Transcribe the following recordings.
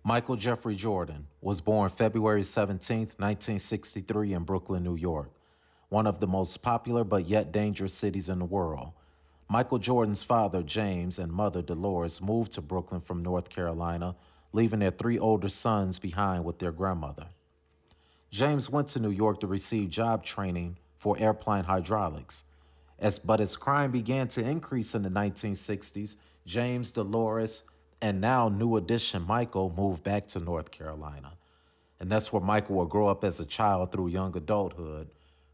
Michael Jeffrey Jordan was born February 17, 1963, in Brooklyn, New York, one of the most popular but yet dangerous cities in the world. Michael Jordan's father, James, and mother, Dolores, moved to Brooklyn from North Carolina, leaving their three older sons behind with their grandmother. James went to New York to receive job training for airplane hydraulics. But as crime began to increase in the 1960s, James, Dolores, and now new addition Michael moved back to North Carolina. And that's where Michael would grow up as a child through young adulthood,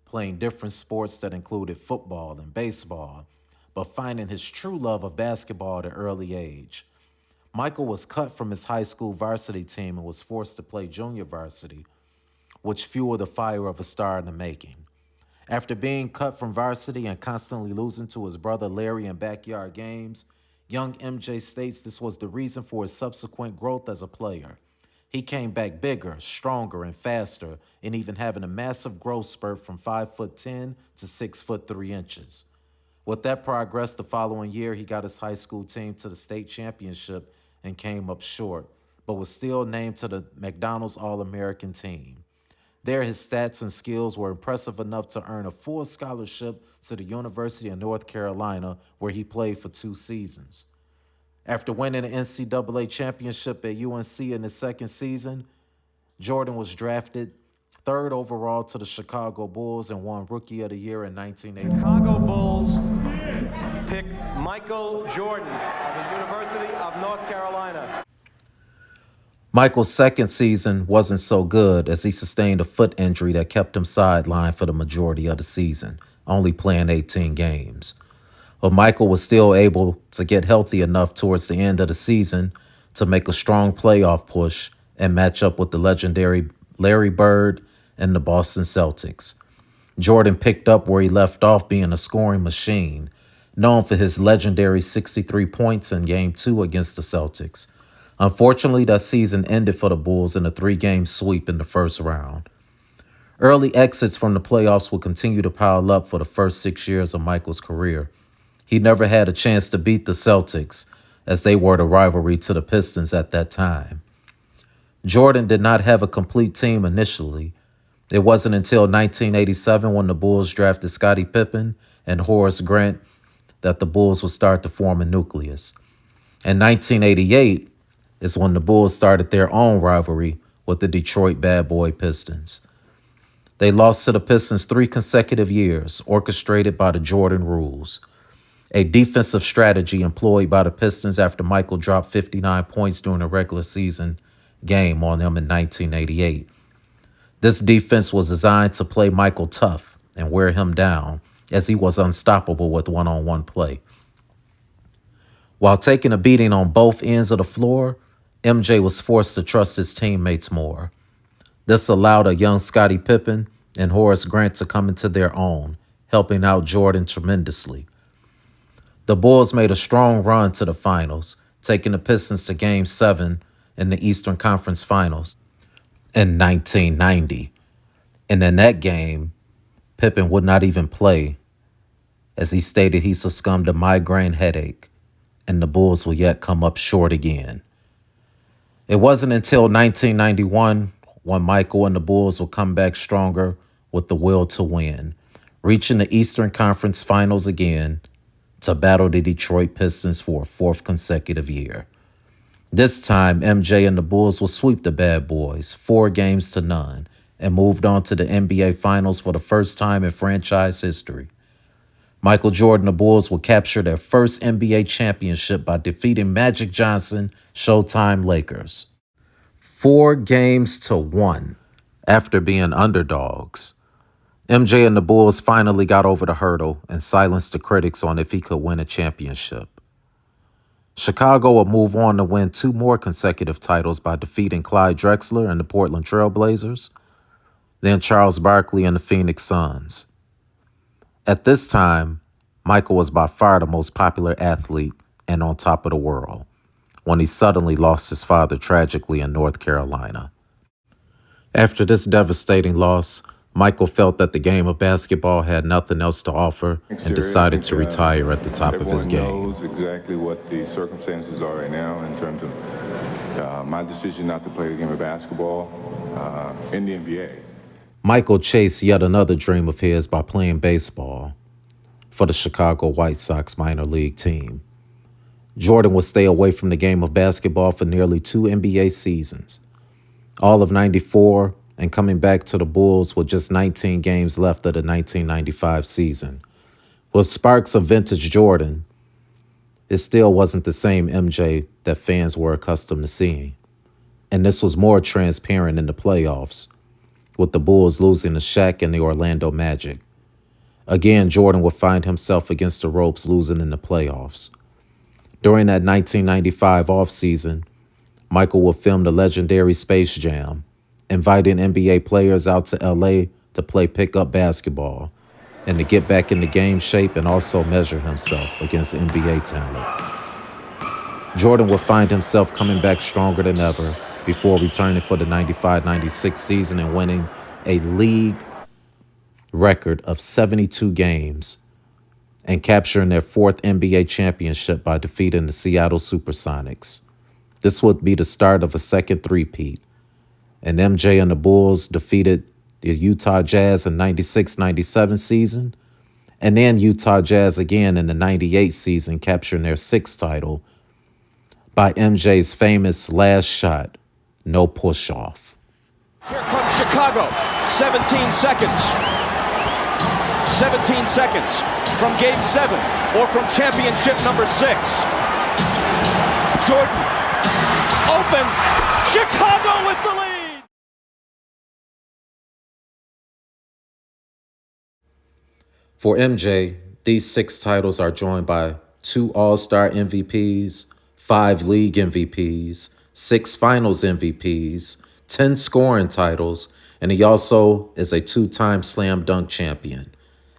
playing different sports that included football and baseball, but finding his true love of basketball at an early age. Michael was cut from his high school varsity team and was forced to play junior varsity, which fueled the fire of a star in the making. After being cut from varsity and constantly losing to his brother Larry in backyard games, young MJ states this was the reason for his subsequent growth as a player. He came back bigger, stronger, and faster, and even having a massive growth spurt from 5'10" to 6'3". With that progress, the following year, he got his high school team to the state championship and came up short, but was still named to the McDonald's All-American team. There, his stats and skills were impressive enough to earn a full scholarship to the University of North Carolina, where he played for 2 seasons. After winning the NCAA championship at UNC in his second season, Jordan was drafted 3rd overall to the Chicago Bulls and won Rookie of the Year in 1980. Chicago Bulls pick Michael Jordan of the University of North Carolina. Michael's second season wasn't so good as he sustained a foot injury that kept him sidelined for the majority of the season, only playing 18 games. But Michael was still able to get healthy enough towards the end of the season to make a strong playoff push and match up with the legendary Larry Bird and the Boston Celtics. Jordan picked up where he left off, being a scoring machine, known for his legendary 63 points in Game 2 against the Celtics. Unfortunately, that season ended for the Bulls in a 3-game sweep in the first round. Early exits from the playoffs would continue to pile up for the first 6 years of Michael's career. He never had a chance to beat the Celtics, as they were the rivalry to the Pistons at that time. Jordan did not have a complete team initially. It wasn't until 1987, when the Bulls drafted Scottie Pippen and Horace Grant, that the Bulls would start to form a nucleus. In 1988 is when the Bulls started their own rivalry with the Detroit Bad Boy Pistons. They lost to the Pistons 3 consecutive years, orchestrated by the Jordan rules, a defensive strategy employed by the Pistons after Michael dropped 59 points during a regular season game on them in 1988. This defense was designed to play Michael tough and wear him down, as he was unstoppable with one-on-one play. While taking a beating on both ends of the floor, MJ was forced to trust his teammates more. This allowed a young Scottie Pippen and Horace Grant to come into their own, helping out Jordan tremendously. The Bulls made a strong run to the finals, taking the Pistons to Game 7 in the Eastern Conference Finals in 1990. And in that game, Pippen would not even play, as he stated he succumbed to migraine headache, and the Bulls will yet come up short again. It wasn't until 1991 when Michael and the Bulls would come back stronger with the will to win, reaching the Eastern Conference Finals again to battle the Detroit Pistons for a 4th consecutive year. This time, MJ and the Bulls will sweep the Bad Boys 4-0, and moved on to the NBA Finals for the first time in franchise history. Michael Jordan and the Bulls will capture their first NBA championship by defeating Magic Johnson Showtime Lakers 4-1 after being underdogs. MJ and the Bulls finally got over the hurdle and silenced the critics on if he could win a championship. Chicago will move on to win 2 more consecutive titles by defeating Clyde Drexler and the Portland Trail Blazers, then Charles Barkley and the Phoenix Suns. At this time, Michael was by far the most popular athlete and on top of the world, when he suddenly lost his father tragically in North Carolina. After this devastating loss, Michael felt that the game of basketball had nothing else to offer and decided to retire at the top of his game. Everyone knows exactly what the circumstances are right now in terms of my decision not to play the game of basketball in the NBA. Michael chased yet another dream of his by playing baseball for the Chicago White Sox minor league team. Jordan would stay away from the game of basketball for nearly 2 NBA seasons, all of '94, and coming back to the Bulls with just 19 games left of the 1995 season. With sparks of vintage Jordan, it still wasn't the same MJ that fans were accustomed to seeing. And this was more transparent in the playoffs, with the Bulls losing to Shaq and the Orlando Magic. Again, Jordan would find himself against the ropes, losing in the playoffs. During that 1995 offseason, Michael would film the legendary Space Jam, inviting NBA players out to LA to play pickup basketball and to get back into game shape and also measure himself against NBA talent. Jordan would find himself coming back stronger than ever before returning for the 95-96 season and winning a league record of 72 games and capturing their 4th NBA championship by defeating the Seattle Supersonics. This would be the start of a second three-peat, and MJ and the Bulls defeated the Utah Jazz in 96-97 season, and then Utah Jazz again in the 98 season, capturing their 6th title by MJ's famous last shot, no push-off. Here comes Chicago, 17 seconds. 17 seconds from Game 7 or from championship number 6. Jordan, open, Chicago with the lead! For MJ, these 6 titles are joined by 2 All-Star MVPs, 5 league MVPs, 6 finals MVPs, 10 scoring titles, and he also is a 2-time slam dunk champion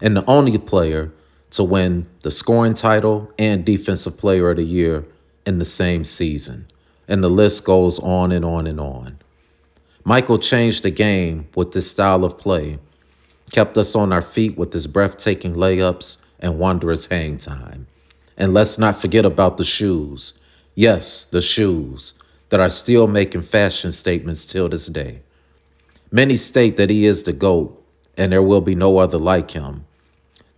and the only player to win the scoring title and defensive player of the year in the same season. And the list goes on and on and on. Michael changed the game with this style of play, kept us on our feet with his breathtaking layups and wondrous hang time. And let's not forget about the shoes. Yes, the shoes that are still making fashion statements till this day. Many state that he is the GOAT, and there will be no other like him.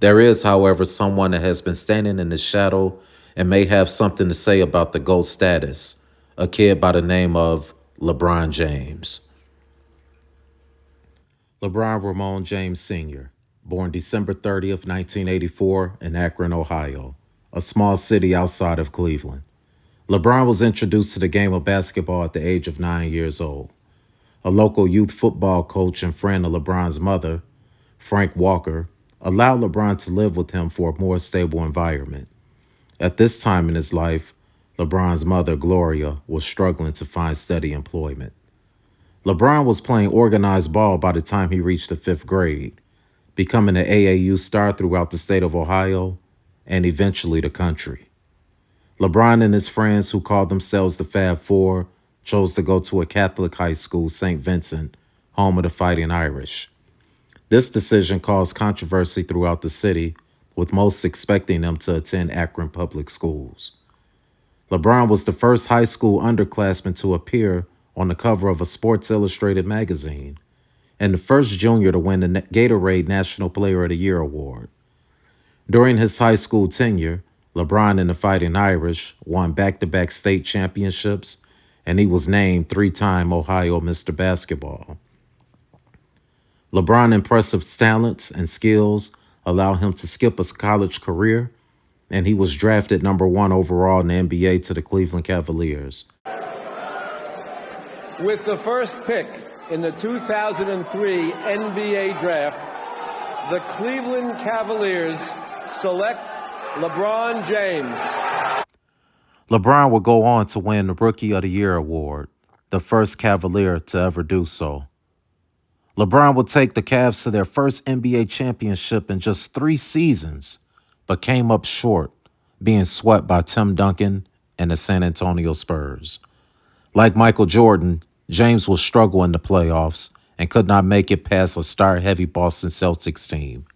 There is, however, someone that has been standing in the shadow and may have something to say about the GOAT status, a kid by the name of LeBron James. LeBron Ramon James Sr., born December 30th, 1984 in Akron, Ohio, a small city outside of Cleveland. LeBron was introduced to the game of basketball at the age of 9 years old. A local youth football coach and friend of LeBron's mother, Frank Walker, allowed LeBron to live with him for a more stable environment. At this time in his life, LeBron's mother, Gloria, was struggling to find steady employment. LeBron was playing organized ball by the time he reached the 5th grade, becoming an AAU star throughout the state of Ohio and eventually the country. LeBron and his friends, who called themselves the Fab Four, chose to go to a Catholic high school, St. Vincent, home of the Fighting Irish. This decision caused controversy throughout the city, with most expecting them to attend Akron public schools. LeBron was the first high school underclassman to appear on the cover of a Sports Illustrated magazine, and the first junior to win the Gatorade National Player of the Year award. During his high school tenure, LeBron and the Fighting Irish won back-to-back state championships, and he was named 3-time Ohio Mr. Basketball. LeBron's impressive talents and skills allowed him to skip a college career, and he was drafted number 1 overall in the NBA to the Cleveland Cavaliers. With the first pick in the 2003 NBA draft, the Cleveland Cavaliers select LeBron James. LeBron would go on to win the Rookie of the Year award, the first Cavalier to ever do so. LeBron would take the Cavs to their first NBA championship in just 3 seasons, but came up short, being swept by Tim Duncan and the San Antonio Spurs. Like Michael Jordan, James would struggle in the playoffs and could not make it past a star-heavy Boston Celtics team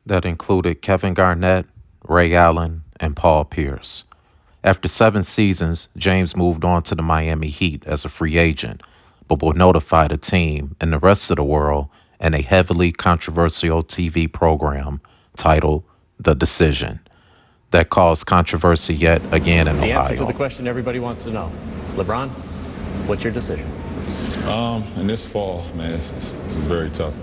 that included Kevin Garnett, Ray Allen, and Paul Pierce. After 7 seasons, James moved on to the Miami Heat as a free agent, but will notify the team and the rest of the world in a heavily controversial TV program titled The Decision that caused controversy yet again in The Ohio. answer to the question everybody wants to know. LeBron, what's your decision? In this fall, man, this is very tough.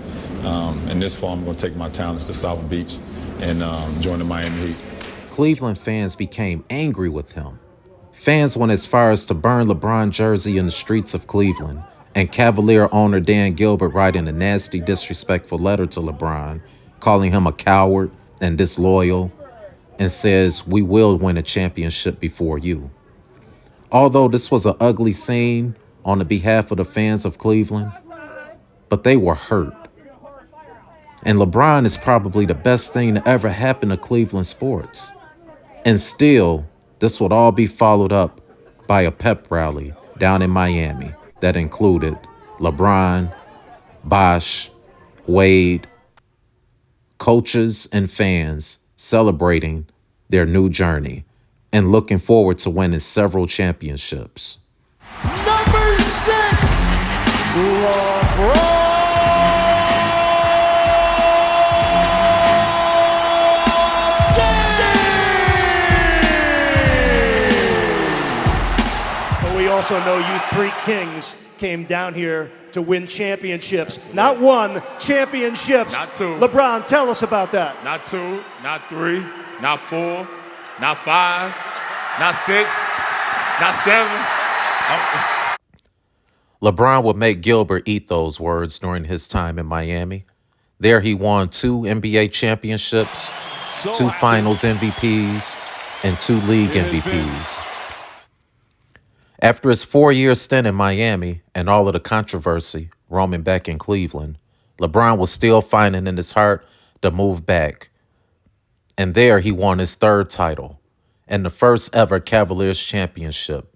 In this fall, I'm going to take my talents to South Beach and join the Miami Heat. Cleveland fans became angry with him. Fans went as far as to burn LeBron jersey in the streets of Cleveland, and Cavalier owner Dan Gilbert writing a nasty, disrespectful letter to LeBron, calling him a coward and disloyal, and says, "We will win a championship before you." Although this was an ugly scene on the behalf of the fans of Cleveland, but they were hurt. And LeBron is probably the best thing to ever happen to Cleveland sports. And still, this would all be followed up by a pep rally down in Miami that included LeBron, Bosh, Wade, coaches and fans celebrating their new journey and looking forward to winning several championships. Number 6, LeBron. We also know you 3 kings came down here to win championships. Not 1, championships. Not 2. LeBron, tell us about that. Not 2, not 3, not 4, not 5, not 6, not 7. LeBron would make Gilbert eat those words during his time in Miami. There he won 2 NBA championships, 2 finals MVPs, and 2 league MVPs. After his 4-year stint in Miami and all of the controversy roaming back in Cleveland, LeBron was still finding in his heart to move back. And there he won his 3rd title and the first ever Cavaliers championship.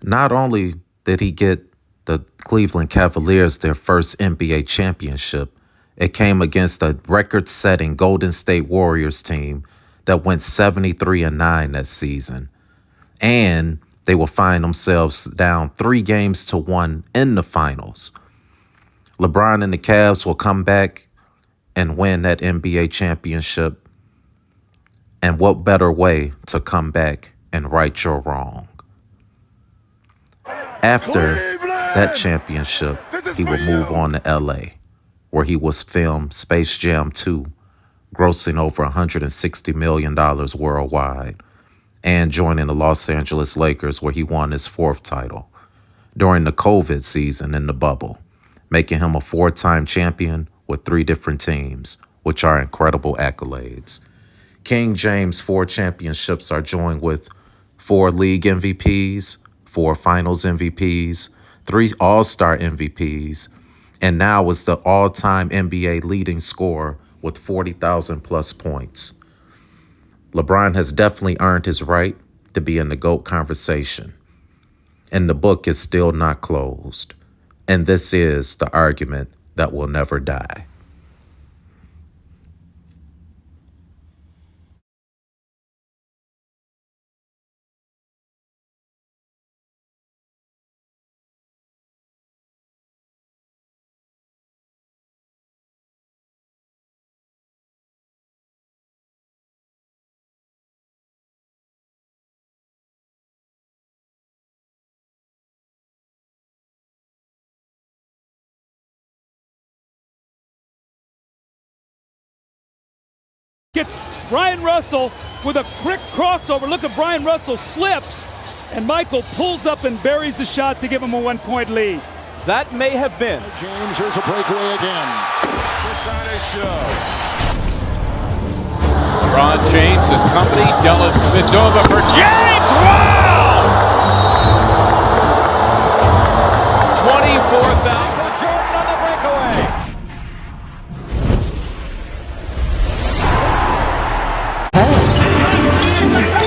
Not only did he get the Cleveland Cavaliers their first NBA championship, it came against a record-setting Golden State Warriors team that went 73-9 that season. And they will find themselves down 3-1 in the finals. LeBron and the Cavs will come back and win that NBA championship. And what better way to come back and right your wrong? After that championship, he will move on to LA, where he was filmed Space Jam 2, grossing over $160 million worldwide, and joining the Los Angeles Lakers, where he won his 4th title during the COVID season in the bubble, making him a 4-time champion with 3 different teams, which are incredible accolades. King James' 4 championships are joined with 4 league MVPs, 4 finals MVPs, 3 all-star MVPs, and now is the all-time NBA leading scorer with 40,000 plus points. LeBron has definitely earned his right to be in the GOAT conversation. And the book is still not closed. And this is the argument that will never die. Gets Brian Russell with a quick crossover. Look at Brian Russell slips, and Michael pulls up and buries the shot to give him a 1-point lead. That may have been. James, here's a breakaway again. LeBron James, his company, Dellavedova for James. Wow! 24,000. Jordan on the breakaway.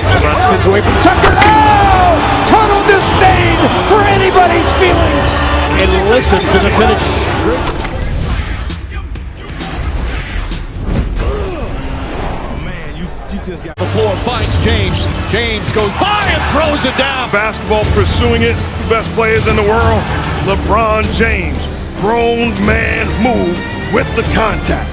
LeBron spins away from Tucker. Oh! Total disdain for anybody's feelings. And listen to the finish. Man, you this guy. The floor finds James. James goes by and throws it down. Basketball pursuing it. Best players in the world. LeBron James. Grown man move with the contact.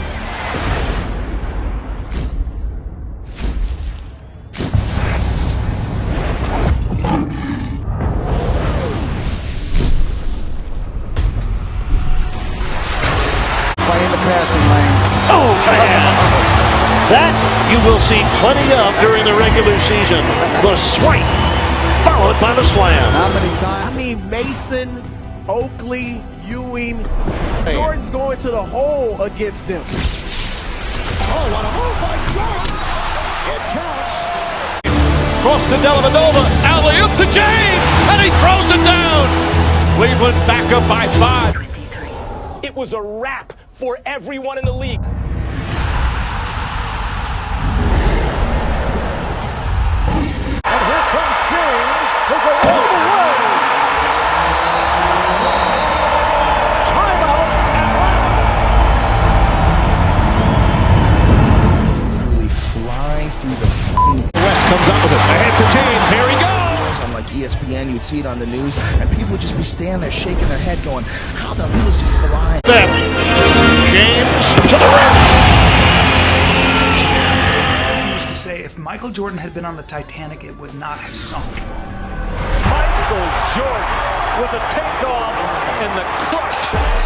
Playing the passing lane. Oh, man. That you will see plenty of during the regular season. The swipe, followed by the slam. How many times? I mean, Mason, Oakley, Ewing. Jordan's going to the hole against them. Oh, what a move by Jordan. It counts. Cross to Dellavedova. Alley-oop to James. And he throws it down. Cleveland back up by 5. It was a wrap for everyone in the league. And here comes James to go all the way. Timeout Atlanta. Really fly through the West comes up with it. Ahead to James. Here he goes. on like ESPN, you'd see it on the news, and people would just be standing there shaking their head going, how the hell is he flying? James to the rim. I used to say if Michael Jordan had been on the Titanic, it would not have sunk. Michael Jordan with a takeoff and the crush.